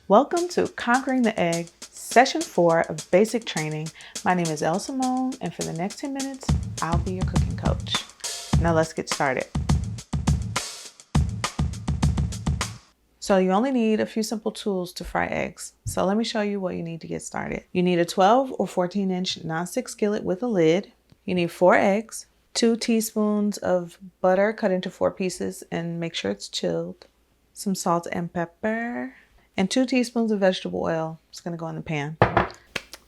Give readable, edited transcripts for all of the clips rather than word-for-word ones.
Welcome to Conquering the Egg, Session 4 of Basic Training. My name is El Simone, and for the next 10 minutes, I'll be your cooking coach. Now let's get started. So you only need a few simple tools to fry eggs. So let me show you what you need to get started. You need a 12 or 14-inch nonstick skillet with a lid. You need 4 eggs, 2 teaspoons of butter cut into 4 pieces and make sure it's chilled, some salt and pepper, and 2 teaspoons of vegetable oil. It's gonna go in the pan.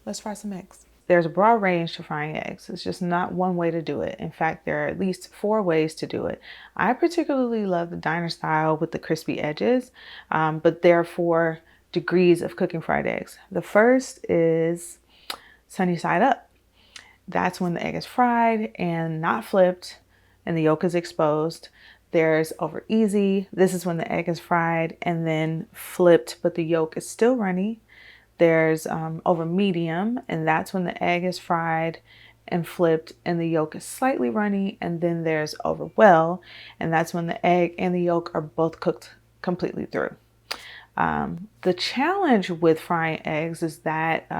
Let's fry some eggs. There's a broad range to frying eggs. It's just not one way to do it. In fact, there are at least 4 ways to do it. I particularly love the diner style with the crispy edges, but there are 4 degrees of cooking fried eggs. The first is sunny side up. That's when the egg is fried and not flipped and the yolk is exposed. There's over easy. This is when the egg is fried and then flipped, but the yolk is still runny. There's over medium, and that's when the egg is fried and flipped and the yolk is slightly runny. And then there's over well, and that's when the egg and the yolk are both cooked completely through. The challenge with frying eggs is that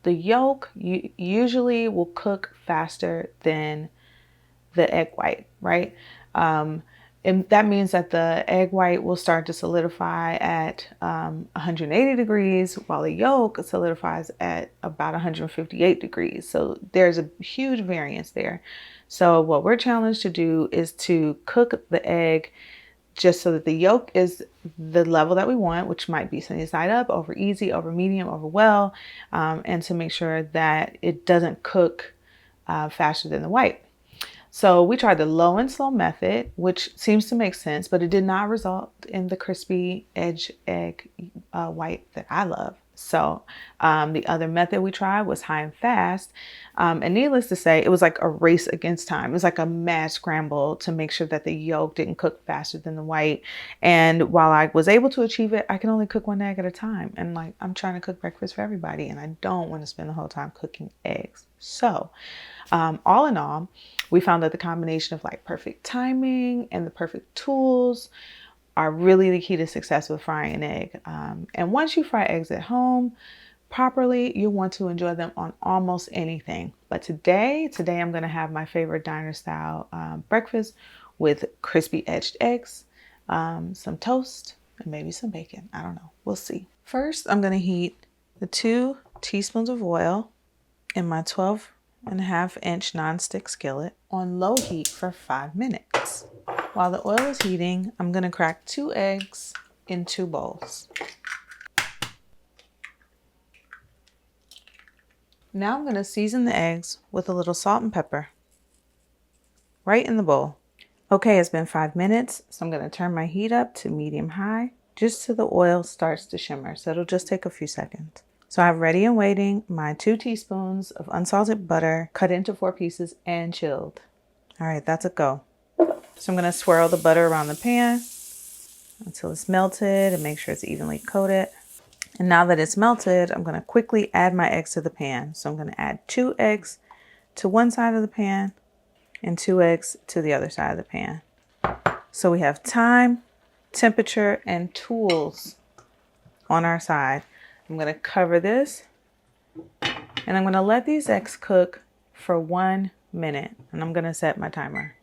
the yolk usually will cook faster than the egg white, right? And that means that the egg white will start to solidify at 180 degrees, while the yolk solidifies at about 158 degrees. So there's a huge variance there. So what we're challenged to do is to cook the egg just so that the yolk is the level that we want, which might be sunny side up, over easy, over medium, over well, and to make sure that it doesn't cook faster than the white. So we tried the low and slow method, which seems to make sense, but it did not result in the crispy edge egg white that I love. So the other method we tried was high and fast. And needless to say, it was like a race against time. It was like a mad scramble to make sure that the yolk didn't cook faster than the white. And while I was able to achieve it, I can only cook 1 egg at a time. And like, I'm trying to cook breakfast for everybody, and I don't want to spend the whole time cooking eggs. So all in all, we found that the combination of like perfect timing and the perfect tools are really the key to success with frying an egg. And once you fry eggs at home properly, you want to enjoy them on almost anything. But today I'm going to have my favorite diner style breakfast with crispy edged eggs, some toast, and maybe some bacon. I don't know. We'll see. First, I'm going to heat the 2 teaspoons of oil in my 12.5-inch nonstick skillet on low heat for 5 minutes. While the oil is heating, I'm going to crack 2 eggs in 2 bowls. Now I'm going to season the eggs with a little salt and pepper right in the bowl. Okay, it's been 5 minutes, so I'm going to turn my heat up to medium high just till the oil starts to shimmer. So it'll just take a few seconds. So I have ready and waiting my 2 teaspoons of unsalted butter cut into 4 pieces and chilled. All right, that's a go. So I'm going to swirl the butter around the pan until it's melted and make sure it's evenly coated. And now that it's melted, I'm going to quickly add my eggs to the pan. So I'm going to add 2 eggs to one side of the pan and 2 eggs to the other side of the pan. So we have time, temperature, and tools on our side. I'm going to cover this and I'm going to let these eggs cook for 1 minute, and I'm going to set my timer.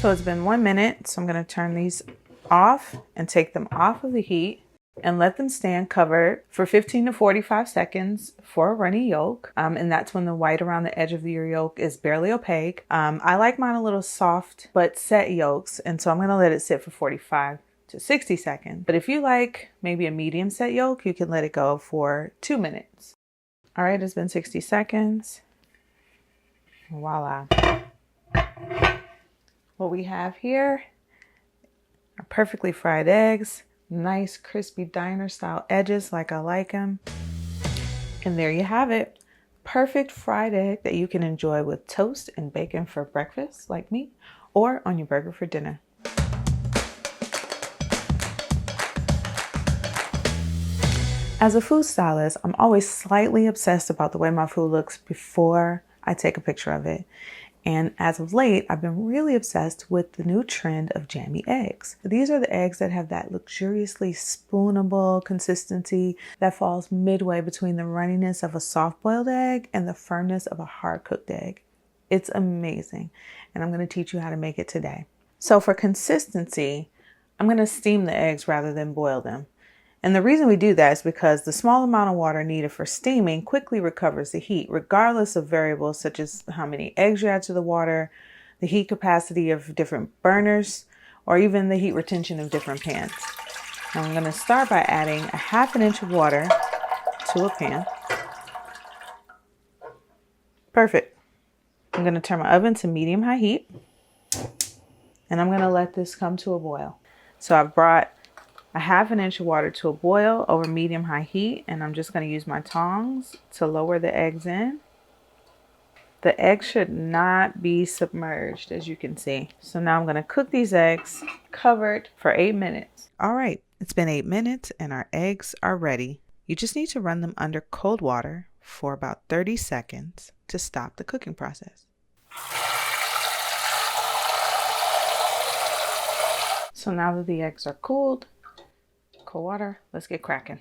So it's been 1 minute, so I'm going to turn these off and take them off of the heat and let them stand covered for 15 to 45 seconds for a runny yolk. And that's when the white around the edge of your yolk is barely opaque. I like mine a little soft but set yolks, and so I'm going to let it sit for 45 to 60 seconds. But if you like maybe a medium set yolk, you can let it go for 2 minutes. All right, it's been 60 seconds. Voila. What we have here are perfectly fried eggs, nice crispy diner style edges like I like them. And there you have it. Perfect fried egg that you can enjoy with toast and bacon for breakfast like me, or on your burger for dinner. As a food stylist, I'm always slightly obsessed about the way my food looks before I take a picture of it. And as of late, I've been really obsessed with the new trend of jammy eggs. These are the eggs that have that luxuriously spoonable consistency that falls midway between the runniness of a soft-boiled egg and the firmness of a hard-cooked egg. It's amazing, and I'm going to teach you how to make it today. So for consistency, I'm going to steam the eggs rather than boil them. And the reason we do that is because the small amount of water needed for steaming quickly recovers the heat, regardless of variables such as how many eggs you add to the water, the heat capacity of different burners, or even the heat retention of different pans. Now I'm going to start by adding a 1/2 inch of water to a pan. Perfect. I'm going to turn my oven to medium-high heat, and I'm going to let this come to a boil. So I've brought a 1/2 inch of water to a boil over medium-high heat, and I'm just going to use my tongs to lower the eggs in. The eggs should not be submerged, as you can see. So now I'm going to cook these eggs covered for 8 minutes. All right, it's been 8 minutes and our eggs are ready. You just need to run them under cold water for about 30 seconds to stop the cooking process. So now that the eggs are cooled, cold water, let's get cracking.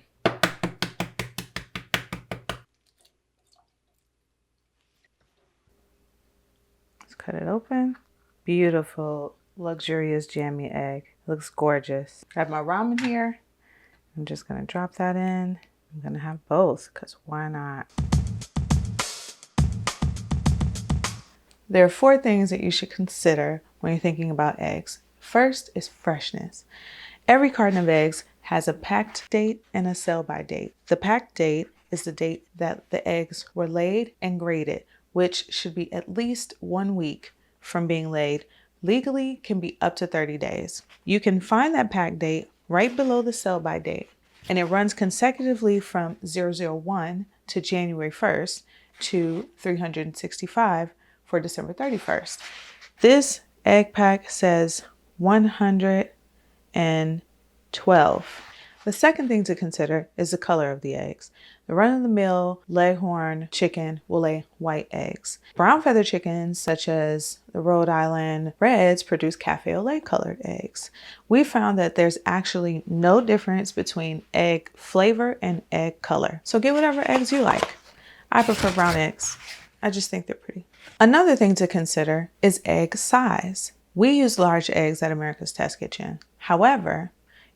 Let's cut it open. Beautiful, luxurious jammy egg. It looks gorgeous. I have my ramen here. I'm just gonna drop that in. I'm gonna have both, because why not? There are 4 things that you should consider when you're thinking about eggs. First is freshness. Every carton of eggs has a packed date and a sell-by date. The packed date is the date that the eggs were laid and graded, which should be at least 1 week from being laid. Legally can be up to 30 days. You can find that packed date right below the sell-by date, and it runs consecutively from 001 to January 1st to 365 for December 31st. This egg pack says 112. The second thing to consider is the color of the eggs. The run-of-the-mill Leghorn chicken will lay white eggs. Brown feather chickens, such as the Rhode Island Reds, produce cafe au lait colored eggs. We found that there's actually no difference between egg flavor and egg color. So get whatever eggs you like. I prefer brown eggs. I just think they're pretty. Another thing to consider is egg size. We use large eggs at America's Test Kitchen. However,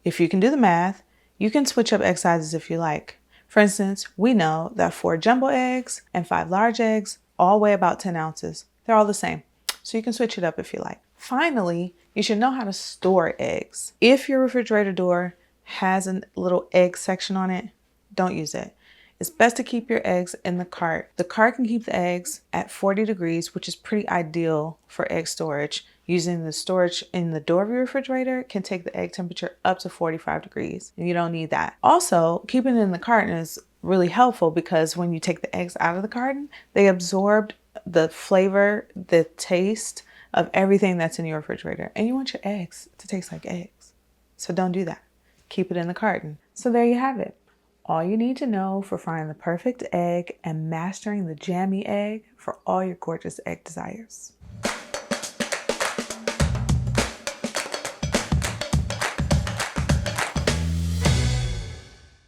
if you can do the math, you can switch up egg sizes if you like. For instance, we know that 4 jumbo eggs and 5 large eggs all weigh about 10 ounces. They're all the same, so you can switch it up if you like. Finally, you should know how to store eggs. If your refrigerator door has a little egg section on it, don't use it. It's best to keep your eggs in the cart. The cart can keep the eggs at 40 degrees, which is pretty ideal for egg storage. Using the storage in the door of your refrigerator can take the egg temperature up to 45 degrees, and you don't need that. Also, keeping it in the carton is really helpful because when you take the eggs out of the carton, they absorb the flavor, the taste of everything that's in your refrigerator. And you want your eggs to taste like eggs. So don't do that. Keep it in the carton. So there you have it. All you need to know for finding the perfect egg and mastering the jammy egg for all your gorgeous egg desires.